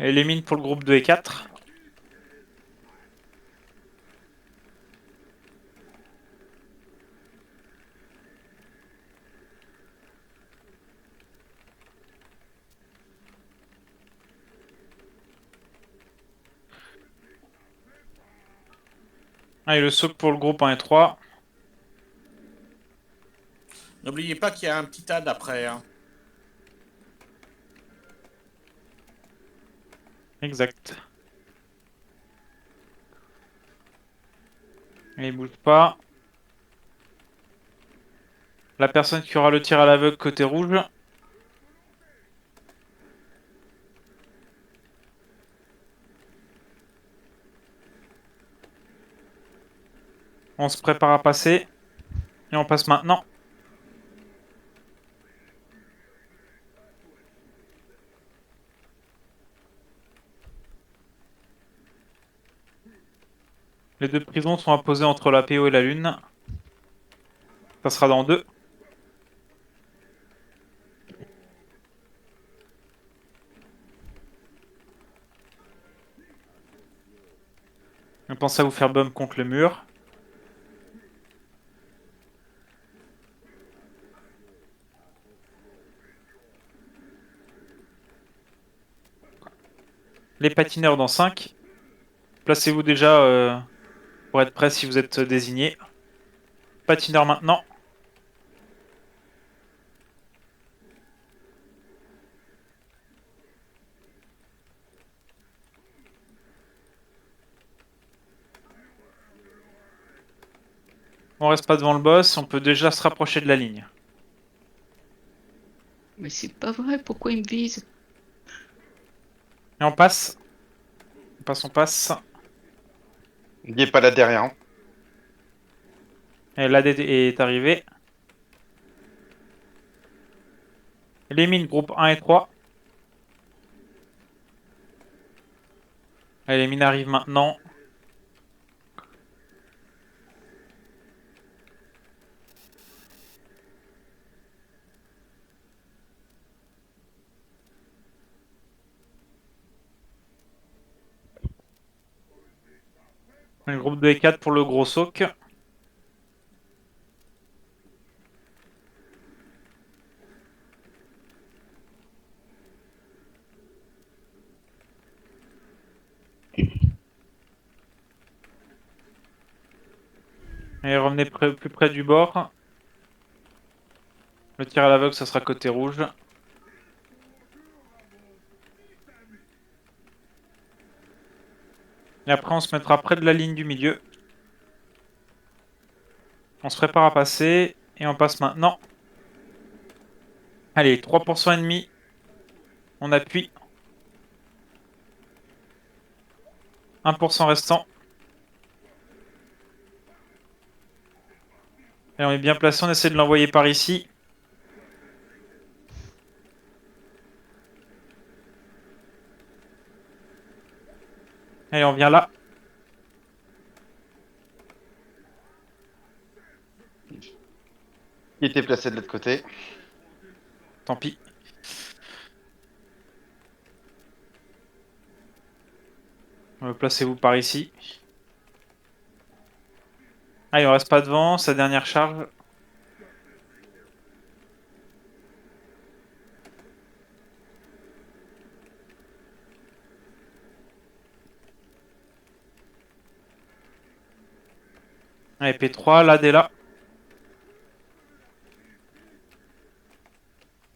Et les mines pour le groupe 2 et 4. Ah, et le souk pour le groupe 1 et 3. N'oubliez pas qu'il y a un petit ad après. Hein. Exact. Et il bouge pas. La personne qui aura le tir à l'aveugle côté rouge. On se prépare à passer. Et on passe maintenant. Les deux prisons sont apposées entre la PO et la Lune. Ça sera dans 2. Pensez à vous faire bump contre le mur. Les patineurs dans 5. Placez-vous déjà pour être prêt si vous êtes désigné. Patineur maintenant. On reste pas devant le boss, on peut déjà se rapprocher de la ligne. Mais c'est pas vrai, pourquoi il me vise? Et on passe. On passe, on passe. Il n'est pas là derrière. Hein. Et l'AD est arrivé. Les mines, groupe 1 et 3. Et les mines arrivent maintenant. Le groupe 2 et 4 pour le gros soak. Et revenez plus près du bord. Le tir à l'aveugle, ça sera côté rouge. Et après, on se mettra près de la ligne du milieu. On se prépare à passer. Et on passe maintenant. Allez, 3% ennemi. On appuie. 1% restant. Et on est bien placé, on essaie de l'envoyer par ici. Allez, on vient là. Il était placé de l'autre côté. Tant pis. Placez-vous par ici. Allez, on reste pas devant. Sa dernière charge. Allez, P3, là, dès là.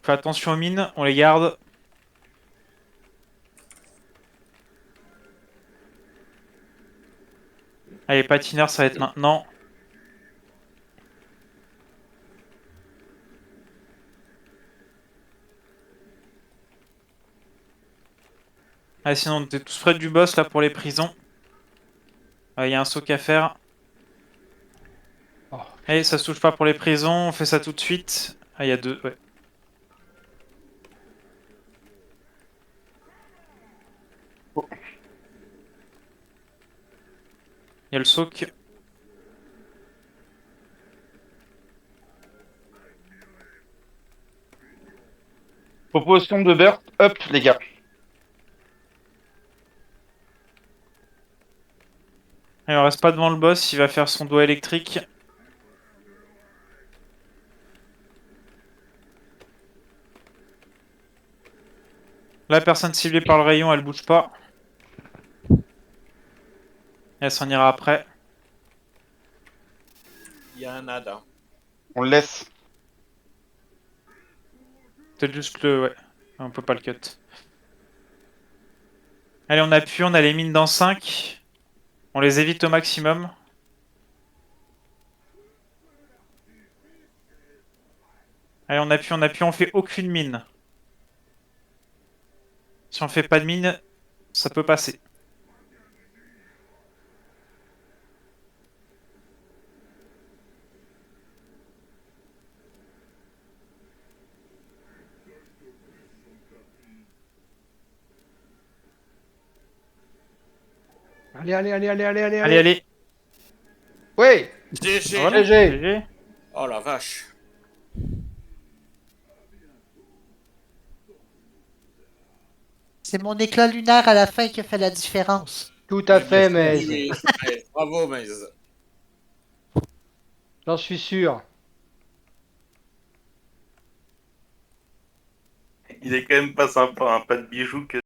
Fais attention aux mines, on les garde. Allez, patineur, ça va être maintenant. Allez, sinon, on était tous près du boss, là, pour les prisons. Il y a un soak à faire. Oh. Allez, ça se touche pas pour les prisons, on fait ça tout de suite. Ah, il y a 2, ouais. Il y a le soak. Proposition de burst up, les gars. Et on reste pas devant le boss, il va faire son doigt électrique. La personne ciblée par le rayon, elle bouge pas. Elle s'en ira après. Il y a un ad. On le laisse. Peut-être juste le... Ouais, on peut pas le cut. Allez, on appuie, on a les mines dans 5. On les évite au maximum. Allez, on appuie, on fait aucune mine. Si on fait pas de mine, ça peut passer. Allez, allez, allez, allez, allez, allez, Allez, allez. Ouais. GG. Voilà, GG. GG. Oh la vache. C'est mon éclat lunaire à la fin qui a fait la différence. Tout à fait, Oui, mais oui. Ouais, bravo, Maze. j'en suis sûr. Il est quand même pas sympa, hein, pas de bijoux que